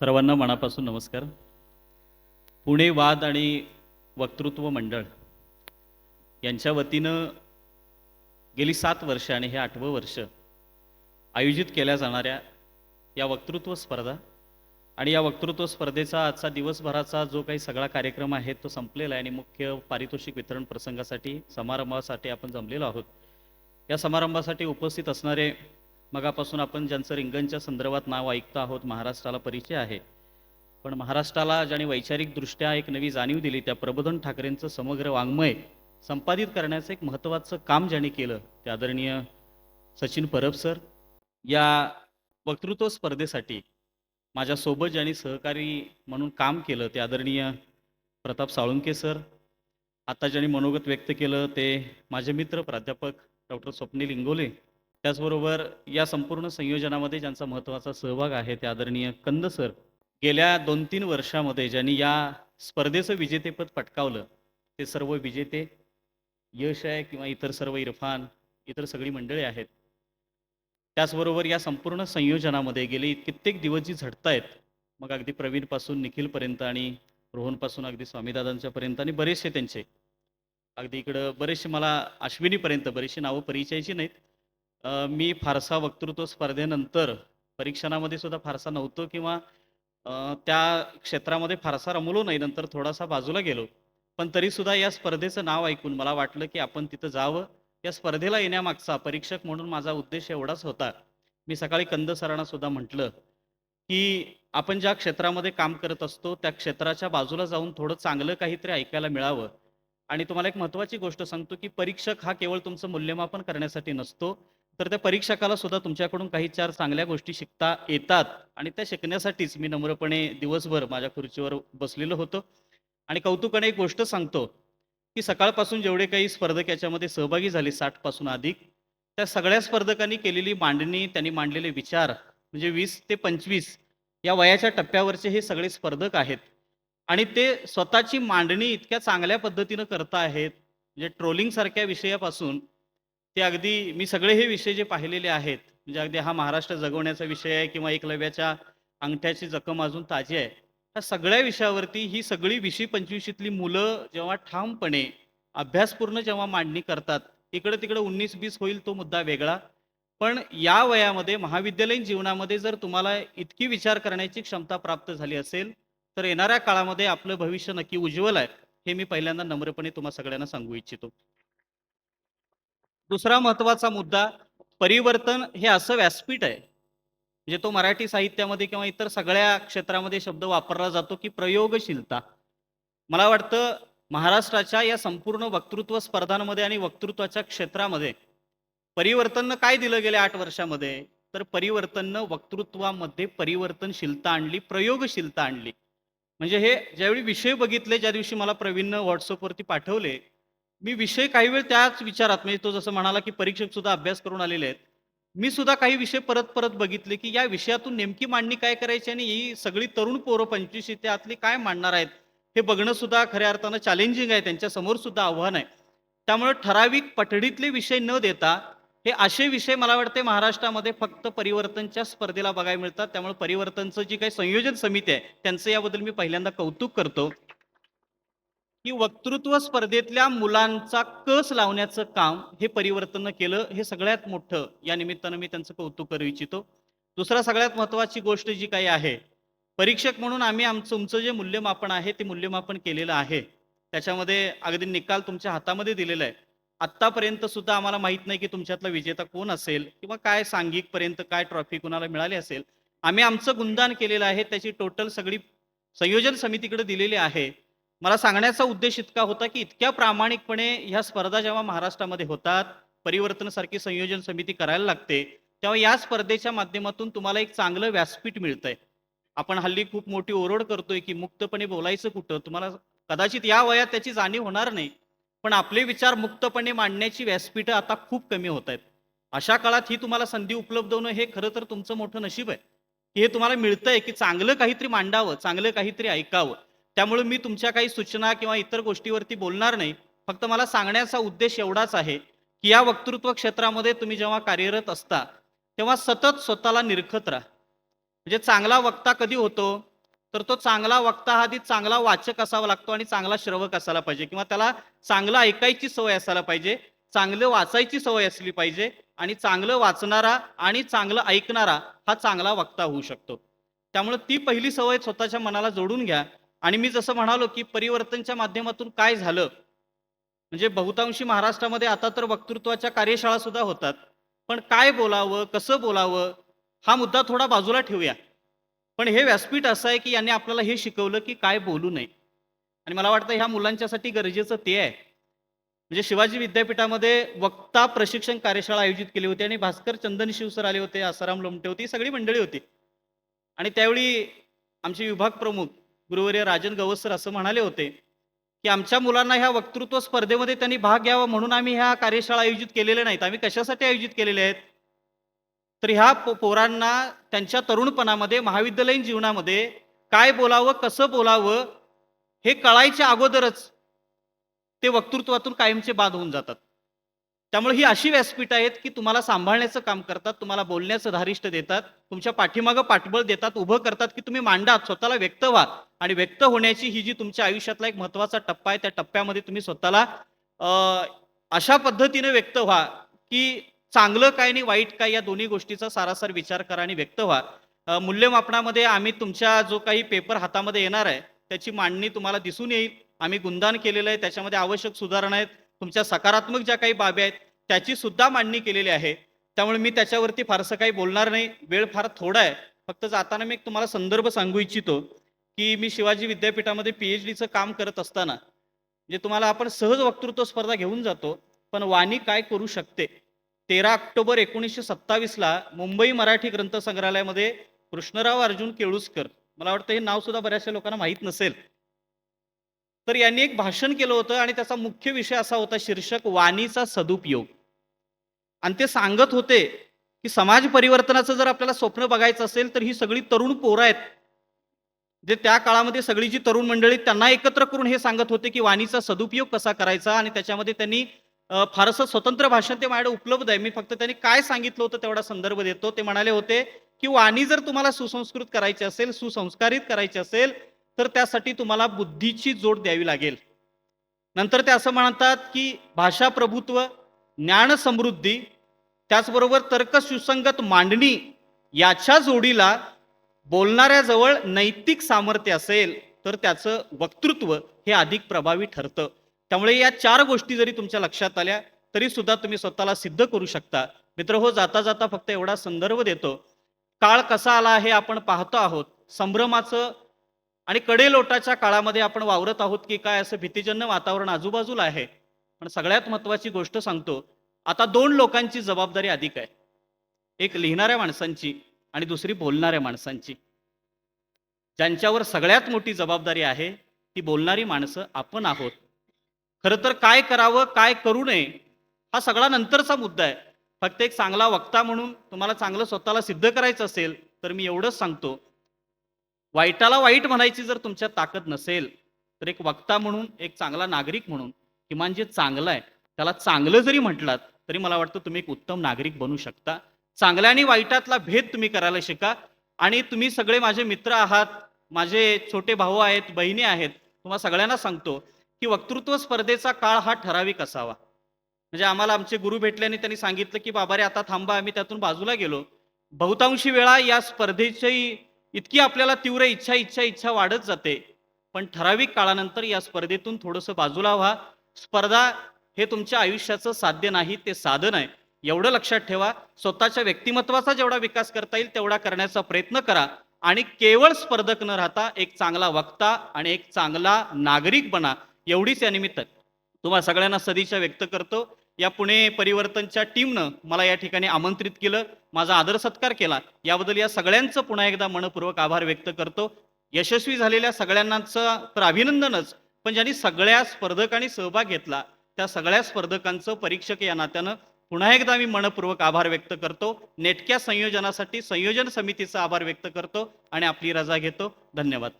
सर्वांना मनापासून नमस्कार. पुणे वाद आणि वक्तृत्व मंडळ यांच्या वतीनं गेली 7 वर्ष आणि हे 8वं वर्ष आयोजित केल्या जाणाऱ्या या वक्तृत्व स्पर्धा आणि या वक्तृत्व स्पर्धेचा आजचा दिवसभराचा जो काही सगळा कार्यक्रम आहे तो संपलेला आहे आणि मुख्य पारितोषिक वितरण प्रसंगासाठी समारंभासाठी आपण जमलेलो आहोत. या समारंभासाठी उपस्थित असणारे मगापासून आपण ज्यांचं रिंगणच्या संदर्भात नाव ऐकतो आहोत, महाराष्ट्राला परिचय आहे, पण महाराष्ट्राला ज्याने वैचारिकदृष्ट्या एक नवी जाणीव दिली त्या प्रबोधन ठाकरेंचं समग्र वाङ्मय संपादित करण्याचं एक महत्त्वाचं काम ज्याने केलं ते आदरणीय सचिन परब सर. या वक्तृत्व स्पर्धेसाठी माझ्यासोबत ज्यांनी सहकारी म्हणून काम केलं ते आदरणीय प्रताप साळुंके सर. आता ज्यांनी मनोगत व्यक्त केलं ते माझे मित्र प्राध्यापक डॉक्टर स्वप्नील इंगोले. त्याचबरोबर या संपूर्ण संयोजनामध्ये ज्यांचा महत्त्वाचा सहभाग आहे ते आदरणीय कंद सर. गेल्या 2-3 वर्षामध्ये ज्यांनी या स्पर्धेचं विजेतेपद पटकावलं ते सर्व विजेते, यश आहे किंवा इतर सर्व इरफान, इतर सगळी मंडळी आहेत. त्याचबरोबर या संपूर्ण संयोजनामध्ये गेली कित्येक दिवस जी झटतायत, मग अगदी प्रवीणपासून निखिलपर्यंत आणि रोहनपासून अगदी स्वामीदादांच्यापर्यंत आणि बरेचसे त्यांचे अगदी इकडं बरेचसे मला अश्विनीपर्यंत बरीचशी नावं परिचयाची नाहीत. मी फारसा वक्तृत्व स्पर्धेनंतर परीक्षणामध्ये सुद्धा फारसा नव्हतो किंवा त्या क्षेत्रामध्ये फारसा रमलो नाही, नंतर थोडासा बाजूला गेलो. पण तरीसुद्धा या स्पर्धेचं नाव ऐकून मला वाटलं की आपण तिथं जावं. या स्पर्धेला येण्यामागचा परीक्षक म्हणून माझा उद्देश एवढाच होता. मी सकाळी कंद सरांना सुद्धा म्हटलं की आपण ज्या क्षेत्रामध्ये काम करत असतो त्या क्षेत्राच्या बाजूला जाऊन थोडं चांगलं काहीतरी ऐकायला मिळावं. आणि तुम्हाला एक महत्त्वाची गोष्ट सांगतो की परीक्षक हा केवळ तुमचं मूल्यमापन करण्यासाठी नसतो, तर त्या परीक्षकाला सुद्धा तुमच्याकडून काही 4 चांगल्या गोष्टी शिकता येतात आणि त्या शिकण्यासाठीच मी नम्रपणे दिवसभर माझ्या खुर्चीवर बसलेलो होतो. आणि कौतुकाने एक गोष्ट सांगतो की सकाळपासून जेवढे काही स्पर्धक याच्यामध्ये सहभागी झाले 60 पासून अधिक, त्या सगळ्या स्पर्धकांनी केलेली मांडणी, त्यांनी मांडलेले विचार म्हणजे 20 ते 25 या वयाच्या टप्प्यावरचे हे सगळे स्पर्धक आहेत आणि ते स्वतःची मांडणी इतक्या चांगल्या पद्धतीनं करत आहेत. म्हणजे ट्रोलिंग सारख्या विषयापासून ते अगदी मी सगळे हे विषय जे पाहिलेले आहेत, म्हणजे अगदी हा महाराष्ट्र जगवण्याचा विषय आहे किंवा एकलव्याच्या अंगठ्याची जखम अजून ताजी आहे, त्या सगळ्या विषयावरती ही सगळी 20-25तली मुलं जेव्हा ठामपणे अभ्यासपूर्ण जेव्हा मांडणी करतात, इकडं-तिकडं 19-20 होईल तो मुद्दा वेगळा. पण या वयामध्ये महाविद्यालयीन जीवनामध्ये जर तुम्हाला इतकी विचार करण्याची क्षमता प्राप्त झाली असेल, तर येणाऱ्या काळामध्ये आपलं भविष्य नक्की उज्ज्वल आहे, हे मी पहिल्यांदा नम्रपणे तुम्हा सगळ्यांना सांगू इच्छितो. दुसरा महत्त्वाचा मुद्दा, परिवर्तन हे असं व्यासपीठ आहे, म्हणजे तो मराठी साहित्यामध्ये किंवा इतर सगळ्या क्षेत्रामध्ये शब्द वापरला जातो की प्रयोगशीलता. मला वाटतं महाराष्ट्राच्या या संपूर्ण वक्तृत्व स्पर्धांमध्ये आणि वक्तृत्वाच्या क्षेत्रामध्ये परिवर्तननं काय दिलं गेल्या 8 वर्षामध्ये? तर परिवर्तननं वक्तृत्वामध्ये परिवर्तनशीलता आणली, प्रयोगशीलता आणली. म्हणजे हे ज्यावेळी विषय बघितले, ज्या दिवशी मला प्रवीणनं WhatsAppवरती पाठवले, मी विषय काही वेळ त्याच विचारात म्हणजे तो जसं म्हणाला की परीक्षक सुद्धा अभ्यास करून आलेले आहेत. मी सुद्धा काही विषय परत-परत बघितले की या विषयातून नेमकी मांडणी काय करायची आणि ही सगळी तरुण पोरं 25 त्यातली काय मांडणार आहेत? हे बघणं सुद्धा खऱ्या अर्थानं चॅलेंजिंग आहे. त्यांच्यासमोर सुद्धा आव्हान आहे. त्यामुळे ठराविक पठडीतले विषय न देता हे असे विषय मला वाटते महाराष्ट्रामध्ये फक्त परिवर्तनच्या स्पर्धेला बघायला मिळतात. त्यामुळे परिवर्तनचं जी काही संयोजन समिती आहे, त्यांचं याबद्दल मी पहिल्यांदा कौतुक करतो. की वक्तृत्व स्पर्धेतल्या मुलांचा कस लावण्याचं काम हे परिवर्तननं केलं, हे सगळ्यात मोठं या निमित्तानं मी त्यांचं कौतुक करू इच्छितो. दुसरा सगळ्यात महत्त्वाची गोष्ट जी काही आहे, परीक्षक म्हणून आम्ही तुमचं जे मूल्यमापन आहे ते मूल्यमापन केलेलं आहे. त्याच्यामध्ये अगदी निकाल तुमच्या हातामध्ये दिलेला आहे. आत्तापर्यंत सुद्धा आम्हाला माहीत नाही की तुमच्यातला विजेता कोण असेल किंवा काय सांघिकपर्यंत काय ट्रॉफी कुणाला मिळाली असेल. आम्ही आमचं गुणगान केलेलं आहे. त्याची टोटल सगळी संयोजन समितीकडे दिलेली आहे. मला सांगण्याचा उद्देश इतका होता की इतक्या प्रामाणिकपणे ह्या स्पर्धा जेव्हा महाराष्ट्रामध्ये होतात, परिवर्तनासारखी संयोजन समिती करायला लागते, तेव्हा या स्पर्धेच्या माध्यमातून तुम्हाला एक चांगलं व्यासपीठ मिळतंय. आपण हल्ली खूप मोठी ओरड करतोय की मुक्तपणे बोलायचं कुठं? तुम्हाला कदाचित या वयात त्याची जाणीव होणार नाही. पण आपले विचार मुक्तपणे मांडण्याची व्यासपीठं आता खूप कमी होत आहेत. अशा काळात ही तुम्हाला संधी उपलब्ध होणं हे खरं तर तुमचं मोठं नशीब आहे, की हे तुम्हाला मिळतंय की चांगलं काहीतरी मांडावं, चांगलं काहीतरी ऐकावं. त्यामुळे मी तुमच्या काही सूचना किंवा इतर गोष्टीवरती बोलणार नाही. फक्त मला सांगण्याचा उद्देश एवढाच आहे, की या वक्तृत्व क्षेत्रामध्ये तुम्ही जेव्हा कार्यरत असता, तेव्हा सतत स्वतःला निरखत राहा. म्हणजे चांगला वक्ता कधी होतो? तर तो चांगला वक्ता हा आधी चांगला वाचक असावा लागतो आणि चांगला श्रवक असायला पाहिजे किंवा त्याला चांगलं ऐकायची सवय असायला पाहिजे, चांगलं वाचायची सवय असली पाहिजे आणि चांगलं वाचणारा आणि चांगलं ऐकणारा हा चांगला वक्ता होऊ शकतो. त्यामुळे ती पहिली सवय स्वतःच्या मनाला जोडून घ्या. आणि मी जसं म्हणालो, की परिवर्तनच्या माध्यमातून काय झालं, म्हणजे बहुतांशी महाराष्ट्रामध्ये आता तर वक्तृत्वाच्या कार्यशाळा सुद्धा होतात. पण काय बोलावं, कसं बोलावं, हा मुद्दा थोडा बाजूला ठेवूया. पण हे व्यासपीठ असं आहे, की यांनी आपल्याला हे शिकवलं, की काय बोलू नये. आणि मला वाटतं ह्या मुलांच्यासाठी गरजेचं ते आहे. म्हणजे शिवाजी विद्यापीठामध्ये वक्ता प्रशिक्षण कार्यशाळा आयोजित केली होती आणि भास्कर चंदनशिव सर आले होते, आसाराम लोमटे होते, ही सगळी मंडळी होती. आणि त्यावेळी आमचे विभाग प्रमुख गुरुवर्य राजन गवस सर असं म्हणाले होते, की आमच्या मुलांना ह्या वक्तृत्व स्पर्धेमध्ये त्यांनी भाग घ्यावा म्हणून आम्ही ह्या कार्यशाळा आयोजित केलेल्या नाहीत. आम्ही कशासाठी आयोजित केलेल्या आहेत? तर ह्या पोरांना त्यांच्या तरुणपणामध्ये, महाविद्यालयीन जीवनामध्ये काय बोलावं, कसं बोलावं, हे कळायच्या अगोदरच ते वक्तृत्वातून कायमचे बाद होऊन जातात. त्यामुळे ही अशी व्यासपीठ आहेत, की तुम्हाला सांभाळण्याचं काम करतात, तुम्हाला बोलण्याचं धारिष्ट देतात, तुमच्या पाठीमागं पाठबळ देतात, उभं करतात, की तुम्ही मांडा, स्वतःला व्यक्त व्हा आणि व्यक्त होण्याची ही जी तुमच्या आयुष्यातला एक महत्त्वाचा टप्पा आहे, त्या टप्प्यामध्ये तुम्ही स्वतःला अ, अशा पद्धतीने व्यक्त व्हा, की चांगलं काय आणि वाईट काय या दोन्ही गोष्टीचा सारासार विचार करा आणि व्यक्त व्हा. मूल्यमापनामध्ये आम्ही तुमच्या जो काही पेपर हातामध्ये येणार आहे, त्याची मांडणी तुम्हाला दिसून येईल. आम्ही गुणगान केलेलं आहे, त्याच्यामध्ये आवश्यक सुधारणा आहेत. तुमच्या सकारात्मक ज्या काही बाबी आहेत, त्याची सुद्धा मांडणी केलेली आहे. त्यामुळे मी त्याच्यावरती फारसं काही बोलणार नाही. वेळ फार थोडा आहे. फक्त जाताना मी एक तुम्हाला संदर्भ सांगू इच्छितो, की मी शिवाजी विद्यापीठामध्ये पी-एच-डीचं काम करत असताना, म्हणजे तुम्हाला आपण सहज वक्तृत्व स्पर्धा घेऊन जातो, पण वाणी काय करू शकते? 13 ऑक्टोबर 1927ला मुंबई मराठी ग्रंथसंग्रहालयामध्ये कृष्णराव अर्जुन केळुसकर, मला वाटतं हे नाव सुद्धा बऱ्याचशा लोकांना माहीत नसेल. तर यांनी एक भाषण केलं होतं आणि त्याचा मुख्य विषय असा होता, शीर्षक वाणीचा सदुपयोग. आणि ते सांगत होते, की समाज परिवर्तनाचं जर आपल्याला स्वप्न बघायचं असेल, तर ही सगळी तरुण पोरं आहेत. जे त्या काळामध्ये सगळी जी तरुण मंडळी त्यांना एकत्र करून हे सांगत होते, की वाणीचा सदुपयोग कसा करायचा आणि त्याच्यामध्ये त्यांनी फारसं स्वतंत्र भाषण ते माझ्याकडे उपलब्ध आहे. मी फक्त त्यांनी काय सांगितलं होतं तेवढा संदर्भ देतो. ते म्हणाले होते, की वाणी जर तुम्हाला सुसंस्कृत करायची असेल, सुसंस्कारित करायची असेल, तर त्यासाठी तुम्हाला बुद्धीची जोड द्यावी लागेल. नंतर ते असं म्हणतात, की भाषा प्रभुत्व, ज्ञान समृद्धी, त्याचबरोबर तर्क सुसंगत मांडणी याच्या जोडीला बोलणाऱ्याजवळ नैतिक सामर्थ्य असेल, तर त्याचं वक्तृत्व हे अधिक प्रभावी ठरतं. त्यामुळे या 4 गोष्टी जरी तुमच्या लक्षात आल्या, तरी सुद्धा तुम्ही स्वतःला सिद्ध करू शकता. मित्रहो, जाता जाता फक्त एवढा संदर्भ देतो. काळ कसा आला हे आपण पाहतो आहोत. संभ्रमाचं आणि कडेलोटाच्या काळामध्ये आपण वावरत आहोत की काय, असं भीतीजन्य वातावरण आजूबाजूला आहे. पण सगळ्यात महत्त्वाची गोष्ट सांगतो, आता 2 लोकांची जबाबदारी अधिक आहे. एक लिहिणाऱ्या माणसांची आणि दुसरी बोलणाऱ्या माणसांची. ज्यांच्यावर सगळ्यात मोठी जबाबदारी आहे, ती बोलणारी माणसं आपण आहोत. खरं तर काय करावं, काय करू नये, हा सगळा नंतरचा मुद्दा आहे. फक्त एक चांगला वक्ता म्हणून तुम्हाला चांगलं स्वतःला सिद्ध करायचं असेल, तर मी एवढंच सांगतो, वाईटाला वाईट म्हणायची जर तुमच्यात ताकद नसेल, तर एक वक्ता म्हणून, एक चांगला नागरिक म्हणून, किमान जे चांगलं आहे, त्याला चांगलं जरी म्हटलात, तरी मला वाटतं तुम्ही एक उत्तम नागरिक बनू शकता. चांगल्या आणि वाईटातला भेद तुम्ही करायला शिका. आणि तुम्ही सगळे माझे मित्र आहात, माझे छोटे भाऊ आहेत, बहिणी आहेत. तुम्हा सगळ्यांना सांगतो, की वक्तृत्व स्पर्धेचा काळ हा ठराविक असावा. म्हणजे आम्हाला आमचे गुरु भेटले आणि त्यांनी सांगितलं, की "बाबा रे, आता थांबा." आम्ही त्यातून बाजूला गेलो. बहुतांशी वेळा या स्पर्धेची इतकी आपल्याला तीव्र इच्छा वाढत जाते. पण ठराविक काळानंतर या स्पर्धेतून थोडंसं बाजूला व्हा. स्पर्धा हे तुमच्या आयुष्याचं साध्य नाही, ते साधन आहे. एवढं लक्षात ठेवा. स्वतःच्या व्यक्तिमत्वाचा जेवढा विकास करता येईल तेवढा करण्याचा प्रयत्न करा आणि केवळ स्पर्धक न राहता एक चांगला वक्ता आणि एक चांगला नागरिक बना. एवढीच या निमित्त तुम्हा सगळ्यांना सदिच्छा व्यक्त करतो. या पुणे परिवर्तनच्या टीमनं मला या ठिकाणी आमंत्रित केलं, माझा आदर सत्कार केला. याबद्दल या सगळ्यांचं पुन्हा एकदा मनपूर्वक आभार व्यक्त करतो. यशस्वी झालेल्या सगळ्यांनाचं तर अभिनंदनच, पण ज्यांनी सगळ्या स्पर्धकांनी सहभाग घेतला, त्या सगळ्या स्पर्धकांचं परीक्षक या नात्यानं पुन्हा एकदा मी मनपूर्वक आभार व्यक्त करतो. नेटक्या संयोजनासाठी संयोजन समितीचा आभार व्यक्त करतो आणि आपली रजा घेतो. धन्यवाद.